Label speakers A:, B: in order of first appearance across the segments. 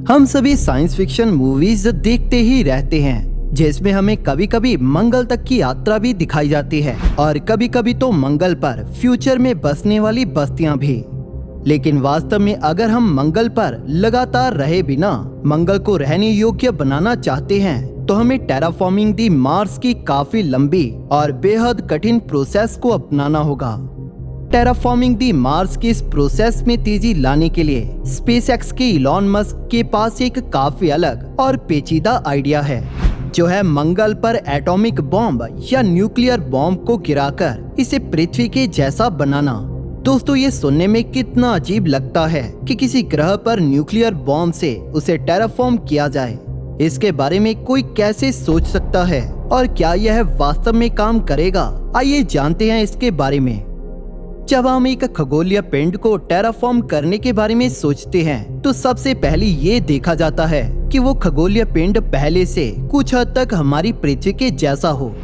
A: हम सभी science fiction movies देखते ही रहते हैं, जिसमें हमें कभी कभी मंगल तक की यात्रा भी दिखाई जाती है और कभी कभी तो मंगल पर फ्यूचर में बसने वाली बस्तियां भी। लेकिन वास्तव में अगर हम मंगल पर लगातार रहे बिना मंगल को रहने योग्य बनाना चाहते हैं तो हमें टेराफॉर्मिंग दी मार्स की काफी लंबी और बेहद कठिन प्रोसेस को अपनाना होगा। टेराफॉर्मिंग दी मार्स की इस प्रोसेस में तेजी लाने के लिए स्पेसएक्स के इलॉन मस्क के पास एक काफी अलग और पेचीदा आइडिया है, जो है मंगल पर एटॉमिक बॉम्ब या न्यूक्लियर बॉम्ब को गिराकर इसे पृथ्वी के जैसा बनाना। दोस्तों, ये सुनने में कितना अजीब लगता है कि किसी ग्रह पर न्यूक्लियर बॉम्ब से उसे टेराफॉर्म किया जाए। इसके बारे में कोई कैसे सोच सकता है और क्या यह वास्तव में काम करेगा? आइए जानते हैं इसके बारे में। जब हम एक खगोलीय पिंड को टेराफॉर्म करने के बारे में सोचते हैं तो सबसे पहले ये देखा जाता है कि वो खगोलीय पिंड पहले से कुछ हद तक हमारी पृथ्वी के जैसा हो,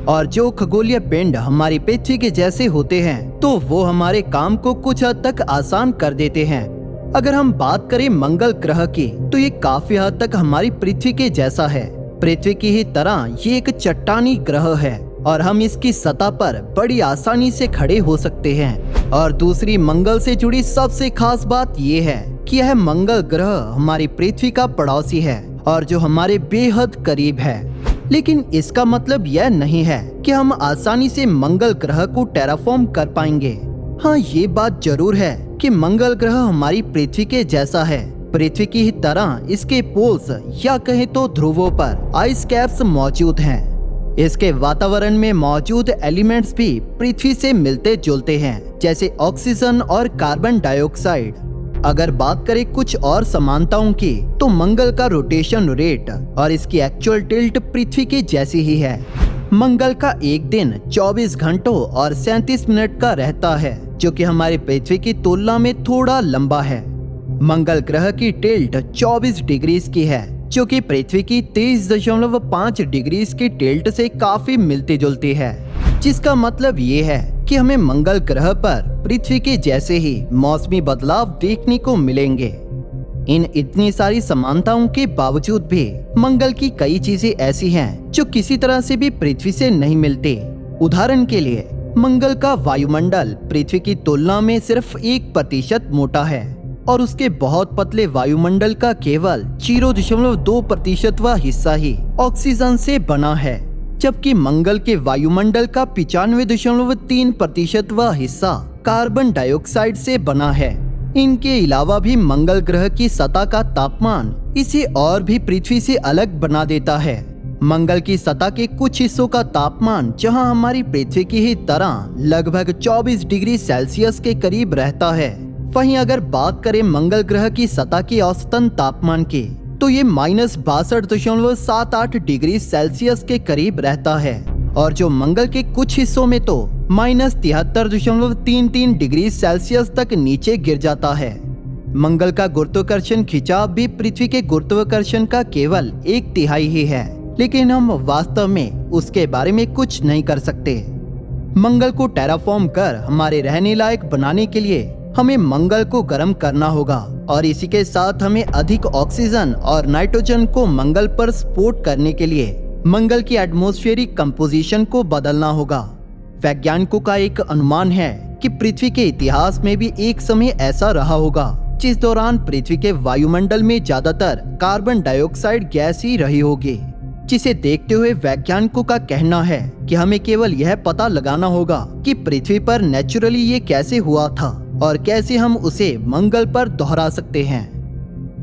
A: और जो खगोलीय पिंड हमारी पृथ्वी के जैसे होते हैं तो वो हमारे काम को कुछ हद तक आसान कर देते हैं। अगर हम बात करें मंगल ग्रह की तो ये काफी हद तक हमारी पृथ्वी के जैसा है। पृथ्वी की ही तरह ये एक चट्टानी ग्रह है और हम इसकी सतह पर बड़ी आसानी से खड़े हो सकते हैं। और दूसरी मंगल से जुड़ी सबसे खास बात ये है कि यह मंगल ग्रह हमारी पृथ्वी का पड़ोसी है और जो हमारे बेहद करीब है। लेकिन इसका मतलब यह नहीं है कि हम आसानी से मंगल ग्रह को टेराफॉर्म कर पाएंगे। हाँ, ये बात जरूर है कि मंगल ग्रह हमारी पृथ्वी के जैसा है। पृथ्वी की ही तरह इसके पोल्स या कहें तो ध्रुवों पर आइस कैप्स मौजूद हैं। इसके वातावरण में मौजूद एलिमेंट्स भी पृथ्वी से मिलते जुलते हैं, जैसे ऑक्सीजन और कार्बन डाइऑक्साइड। अगर बात करें कुछ और समानताओं की तो मंगल का रोटेशन रेट और इसकी एक्चुअल टिल्ट पृथ्वी के जैसी ही है। मंगल का एक दिन 24 घंटों और 37 मिनट का रहता है, जो कि हमारी पृथ्वी की तुलना में थोड़ा लंबा है। मंगल ग्रह की टिल्ट 24 डिग्रीज की है, जो कि पृथ्वी की 23.5 डिग्रीज की टिल्ट से काफी मिलती जुलती है, जिसका मतलब ये है कि हमें मंगल ग्रह पर पृथ्वी के जैसे ही मौसमी बदलाव देखने को मिलेंगे। इन इतनी सारी समानताओं के बावजूद भी मंगल की कई चीजें ऐसी हैं जो किसी तरह से भी पृथ्वी से नहीं मिलती। उदाहरण के लिए मंगल का वायुमंडल पृथ्वी की तुलना में सिर्फ 1% मोटा है और उसके बहुत पतले वायुमंडल का केवल 0.2% हिस्सा ही ऑक्सीजन से बना है, जबकि मंगल के वायुमंडल का 95.3% हिस्सा कार्बन डाइऑक्साइड से बना है। इनके अलावा भी मंगल ग्रह की सतह का तापमान इसे और भी पृथ्वी से अलग बना देता है। मंगल की सतह के कुछ हिस्सों का तापमान जहां हमारी पृथ्वी की ही तरह लगभग 24 डिग्री सेल्सियस के करीब रहता है, वहीं अगर बात करें मंगल ग्रह की सतह के औसतन तापमान की तो ये -62.78 डिग्री सेल्सियस के करीब रहता है, और जो मंगल के कुछ हिस्सों में तो -73.33 डिग्री सेल्सियस तक नीचे गिर जाता है। मंगल का गुरुत्वाकर्षण खिंचाव भी पृथ्वी के गुरुत्वाकर्षण का केवल 1/3 ही है, लेकिन हम वास्तव में उसके बारे में कुछ नहीं कर सकते। मंगल को टेराफॉर्म कर हमारे रहने लायक बनाने के लिए हमें मंगल को गर्म करना होगा, और इसी के साथ हमें अधिक ऑक्सीजन और नाइट्रोजन को मंगल पर सपोर्ट करने के लिए मंगल की एटमॉस्फेरिक कंपोजिशन को बदलना होगा। वैज्ञानिकों का एक अनुमान है कि पृथ्वी के इतिहास में भी एक समय ऐसा रहा होगा जिस दौरान पृथ्वी के वायुमंडल में ज्यादातर कार्बन डाइऑक्साइड गैस ही रही होगी, जिसे देखते हुए वैज्ञानिकों का कहना है कि हमें केवल यह पता लगाना होगा कि पृथ्वी पर नेचुरली ये कैसे हुआ था और कैसे हम उसे मंगल पर दोहरा सकते हैं।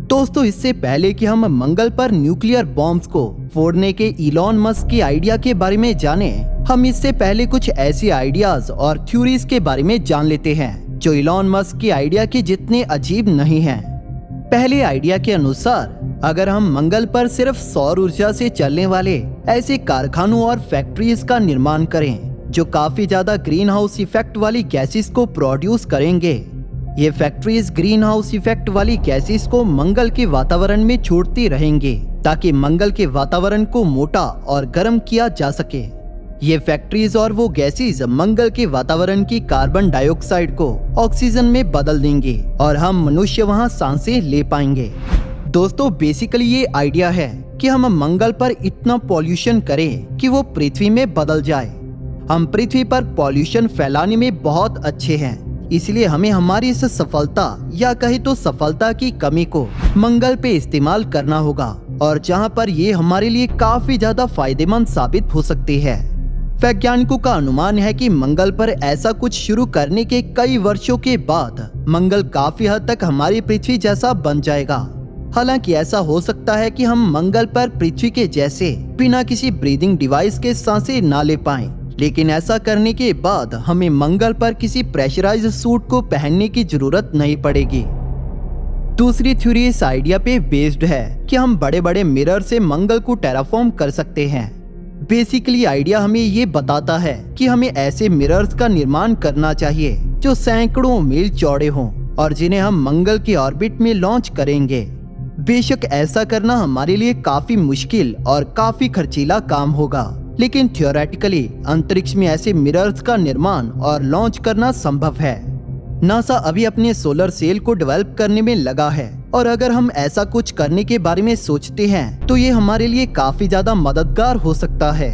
A: दोस्तों, इससे पहले कि हम मंगल पर न्यूक्लियर बॉम्ब्स को फोड़ने के इलॉन मस्क की आइडिया के बारे में जाने, हम इससे पहले कुछ ऐसी आइडियाज और थ्योरीज के बारे में जान लेते हैं जो इलॉन मस्क की आइडिया के जितने अजीब नहीं हैं। पहले आइडिया के अनुसार अगर हम मंगल पर सिर्फ सौर ऊर्जा से चलने वाले ऐसे कारखानों और फैक्ट्रीज का निर्माण करें जो काफी ज्यादा ग्रीन हाउस इफेक्ट वाली गैसेस को प्रोड्यूस करेंगे, ये फैक्ट्रीज ग्रीन हाउस इफेक्ट वाली गैसेस को मंगल के वातावरण में छोड़ती रहेंगे ताकि मंगल के वातावरण को मोटा और गर्म किया जा सके। ये फैक्ट्रीज और वो गैसेस मंगल के वातावरण की कार्बन डाइऑक्साइड को ऑक्सीजन में बदल देंगे और हम मनुष्य वहां सांसें ले पाएंगे। दोस्तों बेसिकली ये आइडिया है कि हम मंगल पर इतना पॉल्यूशन करें कि वो पृथ्वी में बदल जाए। हम पृथ्वी पर पॉल्यूशन फैलाने में बहुत अच्छे हैं, इसलिए हमें हमारी इस सफलता या कहे तो सफलता की कमी को मंगल पे इस्तेमाल करना होगा, और जहाँ पर ये हमारे लिए काफी ज्यादा फायदेमंद साबित हो सकती है। वैज्ञानिकों का अनुमान है कि मंगल पर ऐसा कुछ शुरू करने के कई वर्षों के बाद मंगल काफी हद तक हमारी पृथ्वी जैसा बन जाएगा। हालांकि ऐसा हो सकता है कि हम मंगल पर पृथ्वी के जैसे बिना किसी ब्रीदिंग डिवाइस के सांसें ना ले पाएं, लेकिन ऐसा करने के बाद हमें मंगल पर किसी प्रेशराइज्ड सूट को पहनने की जरूरत नहीं पड़ेगी। दूसरी थ्योरी इस आइडिया पे बेस्ड है कि हम बड़े बड़े मिरर से मंगल को टेराफॉर्म कर सकते हैं। बेसिकली आइडिया हमें ये बताता है कि हमें ऐसे मिरर्स का निर्माण करना चाहिए जो सैकड़ों मील चौड़े हों और जिन्हें हम मंगल के ऑर्बिट में लॉन्च करेंगे। बेशक ऐसा करना हमारे लिए काफी मुश्किल और काफी खर्चीला काम होगा, लेकिन थियोरेटिकली अंतरिक्ष में ऐसे मिरर्स का निर्माण और लॉन्च करना संभव है। नासा अभी अपने सोलर सेल को डेवलप करने में लगा है, और अगर हम ऐसा कुछ करने के बारे में सोचते हैं तो ये हमारे लिए काफी ज्यादा मददगार हो सकता है।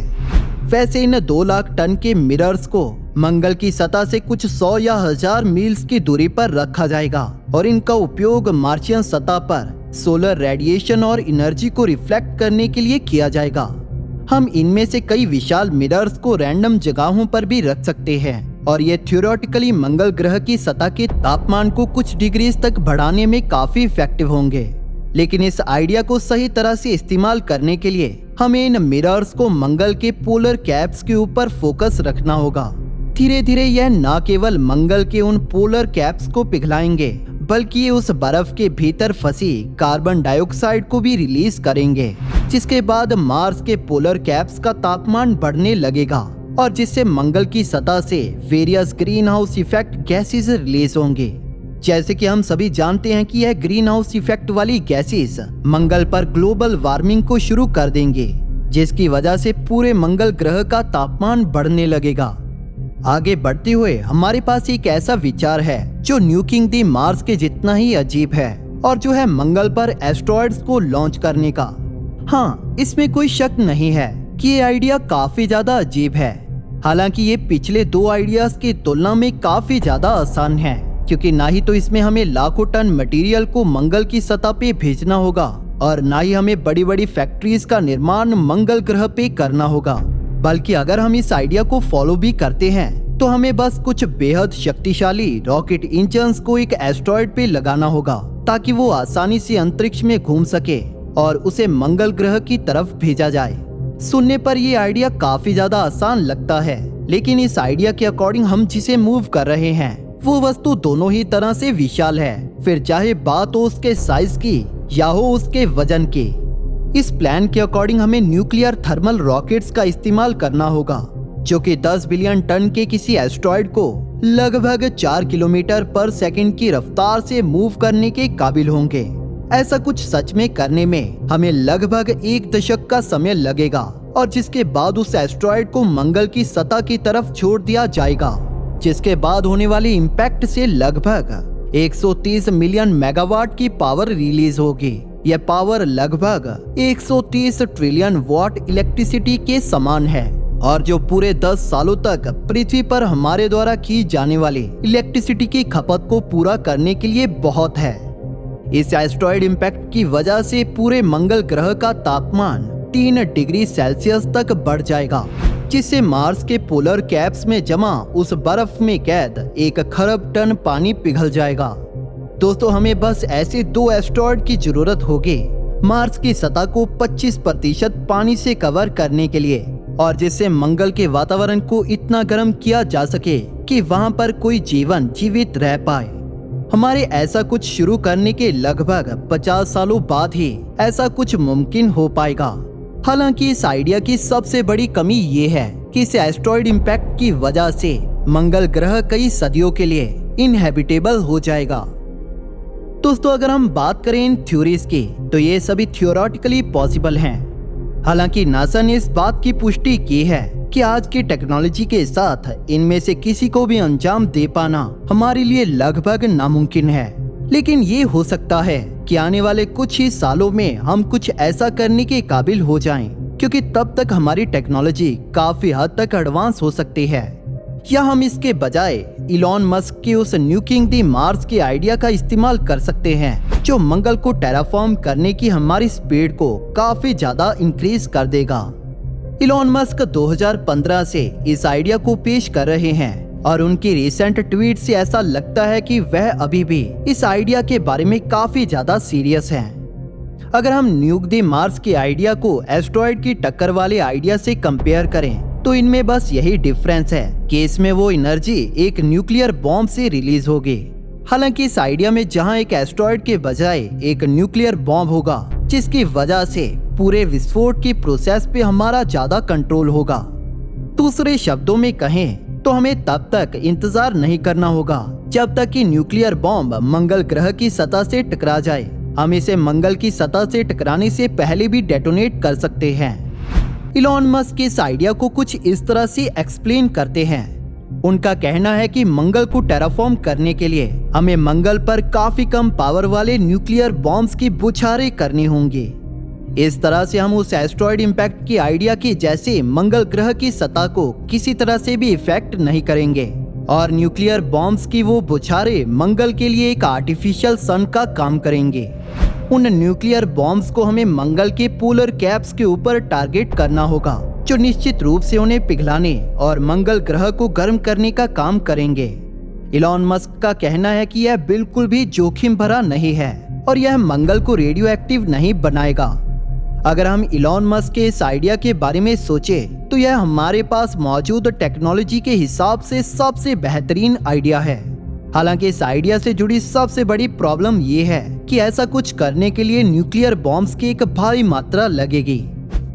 A: वैसे इन 2 लाख टन के मिरर्स को मंगल की सतह से कुछ 100 या 1000 मील्स की दूरी पर रखा जाएगा, और इनका उपयोग मार्शियन सतह पर सोलर रेडिएशन और एनर्जी को रिफ्लेक्ट करने के लिए किया जाएगा। हम इनमें से कई विशाल मिरर्स को रैंडम जगहों पर भी रख सकते हैं, और ये थ्योरेटिकली मंगल ग्रह की सतह के तापमान को कुछ डिग्रीज तक बढ़ाने में काफी इफेक्टिव होंगे। लेकिन इस आइडिया को सही तरह से इस्तेमाल करने के लिए हमें इन मिरर्स को मंगल के पोलर कैप्स के ऊपर फोकस रखना होगा। धीरे धीरे यह न केवल मंगल के उन पोलर कैप्स को पिघलाएंगे, बल्कि ये उस बर्फ के भीतर फंसी कार्बन डाइऑक्साइड को भी रिलीज करेंगे, जिसके बाद मार्स के पोलर कैप्स का तापमान बढ़ने लगेगा, और जिससे मंगल की सतह से various green house effect gases release होंगे। जैसे कि हम सभी जानते हैं कि यह ग्रीन हाउस इफेक्ट वाली गैसेस मंगल पर ग्लोबल वार्मिंग को शुरू कर देंगे, जिसकी वजह से पूरे मंगल ग्रह का तापमान बढ़ने लगेगा। आगे बढ़ते हुए हमारे पास एक ऐसा विचार है जो न्यूकिंग द मार्स के जितना ही अजीब है, और जो है मंगल पर एस्ट्रॉइड्स को लॉन्च करने का। हाँ, इसमें कोई शक नहीं है कि ये आइडिया काफी ज्यादा अजीब है। हालांकि ये पिछले 2 आइडियाज की तुलना में काफी ज्यादा आसान है, क्योंकि ना ही तो इसमें हमें लाखों टन मटेरियल को मंगल की सतह पे भेजना होगा, और ना ही हमें बड़ी बड़ी फैक्ट्रीज का निर्माण मंगल ग्रह पे करना होगा। बल्कि अगर हम इस आइडिया को फॉलो भी करते हैं तो हमें बस कुछ बेहद शक्तिशाली रॉकेट इंजन्स को एक एस्ट्रॉइड पे लगाना होगा, ताकि वो आसानी से अंतरिक्ष में घूम सके और उसे मंगल ग्रह की तरफ भेजा जाए। सुनने पर ये आइडिया काफी ज्यादा आसान लगता है, लेकिन इस आइडिया के अकॉर्डिंग हम जिसे मूव कर रहे हैं वो वस्तु दोनों ही तरह से विशाल है, फिर चाहे बात हो उसके साइज की या हो उसके वजन की। इस प्लान के अकॉर्डिंग हमें न्यूक्लियर थर्मल रॉकेट्स का इस्तेमाल करना होगा, जो कि 10 बिलियन टन के किसी एस्ट्रॉइड को लगभग 4 किलोमीटर पर सेकंड की रफ्तार से मूव करने के काबिल होंगे। ऐसा कुछ सच में करने में हमें लगभग 1 दशक का समय लगेगा, और जिसके बाद उस एस्ट्रॉइड को मंगल की सतह की तरफ छोड़ दिया जाएगा, जिसके बाद होने वाले इम्पैक्ट से लगभग 130 मिलियन मेगावाट की पावर रिलीज होगी। यह पावर लगभग 130 ट्रिलियन वॉट इलेक्ट्रिसिटी के समान है, और जो पूरे 10 सालों तक पृथ्वी पर हमारे द्वारा की जाने वाली इलेक्ट्रिसिटी की खपत को पूरा करने के लिए बहुत है। इस एस्ट्रॉइड इम्पैक्ट की वजह से पूरे मंगल ग्रह का तापमान 3 डिग्री सेल्सियस तक बढ़ जाएगा, जिससे मार्स के पोलर कैप्स में जमा उस बर्फ में कैद 1 खरब टन पानी पिघल जाएगा। दोस्तों, हमें बस ऐसे 2 एस्ट्रॉइड की जरूरत होगी मार्स की सतह को 25% पानी से कवर करने के लिए, और जिससे मंगल के वातावरण को इतना गर्म किया जा सके कि वहां पर कोई जीवन जीवित रह पाए। हमारे ऐसा कुछ शुरू करने के लगभग 50 सालों बाद ही ऐसा कुछ मुमकिन हो पाएगा। हालांकि इस आइडिया की सबसे बड़ी कमी ये है कि इस एस्ट्रॉइड इम्पैक्ट की वजह से मंगल ग्रह कई सदियों के लिए इनहेबिटेबल हो जाएगा। दोस्तों, अगर हम बात करें इन थ्योरीज की, तो ये सभी थियोरेटिकली पॉसिबल हैं। हालांकि नासा ने इस बात की पुष्टि की है कि आज की टेक्नोलॉजी के साथ इनमें से किसी को भी अंजाम दे पाना हमारे लिए लगभग नामुमकिन है। लेकिन ये हो सकता है कि आने वाले कुछ ही सालों में हम कुछ ऐसा करने के काबिल हो जाएं, क्योंकि तब तक हमारी टेक्नोलॉजी काफी हद तक एडवांस हो सकती है। या हम इसके बजाय इलॉन मस्क के उस न्यूकिंग द मार्स के आइडिया का इस्तेमाल कर सकते हैं, जो मंगल को टेराफॉर्म करने की हमारी स्पीड को काफी ज्यादा इंक्रीज कर देगा। इलॉन मस्क 2015 से इस आइडिया को पेश कर रहे हैं और उनकी रिसेंट ट्वीट से ऐसा लगता है कि वह अभी भी इस आइडिया के बारे में काफी ज्यादा सीरियस हैं। अगर हम न्यूक द मार्स के आइडिया को एस्ट्रॉयड की टक्कर वाले आइडिया से कंपेयर करें तो इनमें बस यही डिफरेंस है कि इसमें वो एनर्जी एक न्यूक्लियर बॉम्ब से रिलीज होगी। हालांकि इस आइडिया में जहां एक एस्ट्रॉयड के बजाय एक न्यूक्लियर बॉम्ब होगा, जिसकी वजह से पूरे विस्फोट की प्रोसेस पे हमारा ज्यादा कंट्रोल होगा। दूसरे शब्दों में कहें तो हमें तब तक इंतजार नहीं करना होगा जब तक कि न्यूक्लियर बॉम्ब मंगल ग्रह की सतह से टकरा जाए। हम इसे मंगल की सतह से टकराने से पहले भी डेटोनेट कर सकते हैं। इलॉन मस्क इस आइडिया को कुछ इस तरह से एक्सप्लेन करते हैं। उनका कहना है कि मंगल को टेराफॉर्म करने के लिए हमें मंगल पर काफी कम पावर वाले न्यूक्लियर बॉम्ब्स की बौछारें करनी होंगी। इस तरह से हम उस एस्ट्रॉयड इम्पैक्ट की आइडिया की जैसे मंगल ग्रह की सतह को किसी तरह से भी इफेक्ट नहीं करेंगे और न्यूक्लियर बॉम्ब्स की वो बौछारें मंगल के लिए एक आर्टिफिशियल सन का काम करेंगे। उन न्यूक्लियर बॉम्ब्स को हमें मंगल के पोलर कैप्स के ऊपर टारगेट करना होगा, जो निश्चित रूप से उन्हें पिघलाने और मंगल ग्रह को गर्म करने का काम करेंगे। इलॉन मस्क का कहना है कि यह बिल्कुल भी जोखिम भरा नहीं है और यह मंगल को रेडियो एक्टिव नहीं बनाएगा। अगर हम इलॉन मस्क के इस आइडिया के बारे में सोचें तो यह हमारे पास मौजूद टेक्नोलॉजी के हिसाब से सबसे बेहतरीन आइडिया है। हालांकि इस आइडिया से जुड़ी सबसे बड़ी प्रॉब्लम ये है कि ऐसा कुछ करने के लिए न्यूक्लियर बॉम्ब्स की एक भारी मात्रा लगेगी।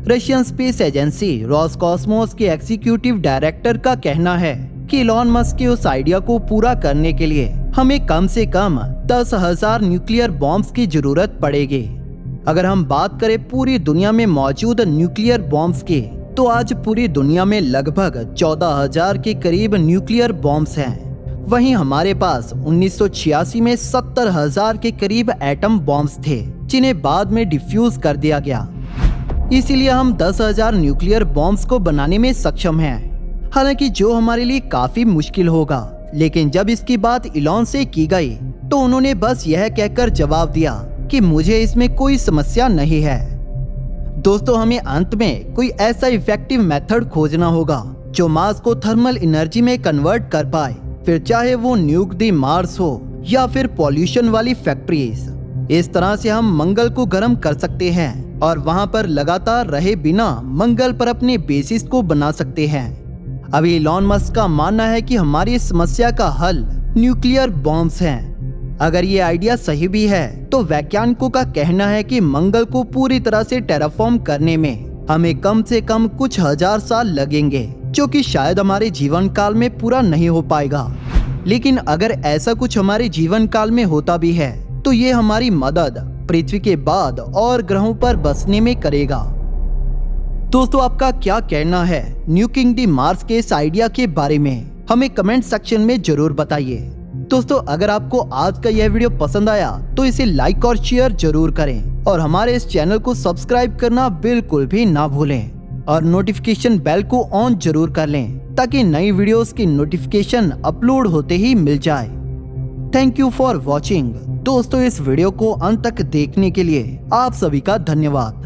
A: रशियन स्पेस एजेंसी रोसकॉस्मोस के एग्जीक्यूटिव डायरेक्टर का कहना है कि इलॉन मस्क के उस आइडिया को पूरा करने के लिए हमें कम से कम 10,000 न्यूक्लियर बॉम्ब्स की जरूरत पड़ेगी। अगर हम बात करें पूरी दुनिया में मौजूद न्यूक्लियर बॉम्ब्स की, तो आज पूरी दुनिया में लगभग 14,000 के करीब न्यूक्लियर बॉम्ब्स हैं। वहीं हमारे पास 1986 में 70,000 के करीब एटम बॉम्ब्स थे, जिन्हें बाद में डिफ्यूज कर दिया गया। इसीलिए हम 10,000 न्यूक्लियर बॉम्ब्स को बनाने में सक्षम हैं। हालांकि जो हमारे लिए काफी मुश्किल होगा, लेकिन जब इसकी बात इलॉन से की गई तो उन्होंने बस यह कहकर जवाब दिया कि मुझे इसमें कोई समस्या नहीं है। दोस्तों, हमें अंत में कोई ऐसा इफेक्टिव मेथड खोजना होगा जो मास को थर्मल एनर्जी में कन्वर्ट कर पाए, फिर चाहे वो न्यूक द मार्स हो या फिर पॉल्यूशन वाली फैक्ट्रीज। इस तरह से हम मंगल को गर्म कर सकते हैं और वहां पर लगातार रहे बिना मंगल पर अपने बेसिस को बना सकते हैं। अभी इलॉन मस्क का मानना है कि हमारी इस समस्या का हल न्यूक्लियर बॉम्ब्स हैं। अगर ये आइडिया सही भी है तो वैज्ञानिकों का कहना है कि मंगल को पूरी तरह से टेराफॉर्म करने में हमें कम से कम कुछ हजार साल लगेंगे, जो कि शायद हमारे जीवन काल में पूरा नहीं हो पाएगा। लेकिन अगर ऐसा कुछ हमारे जीवन काल में होता भी है तो ये हमारी मदद पृथ्वी के बाद और ग्रहों पर बसने में करेगा। दोस्तों, आपका क्या कहना है न्यूकिंग द मार्स के इस आइडिया के बारे में? हमें कमेंट सेक्शन में जरूर बताइए। दोस्तों, अगर आपको आज का यह वीडियो पसंद आया तो इसे लाइक और शेयर जरूर करें और हमारे इस चैनल को सब्सक्राइब करना बिल्कुल भी ना भूलें और नोटिफिकेशन बेल को ऑन जरूर कर लें ताकि नई वीडियोस की नोटिफिकेशन अपलोड होते ही मिल जाए। Thank you for watching. दोस्तों, इस वीडियो को अंत तक देखने के लिए आप सभी का धन्यवाद।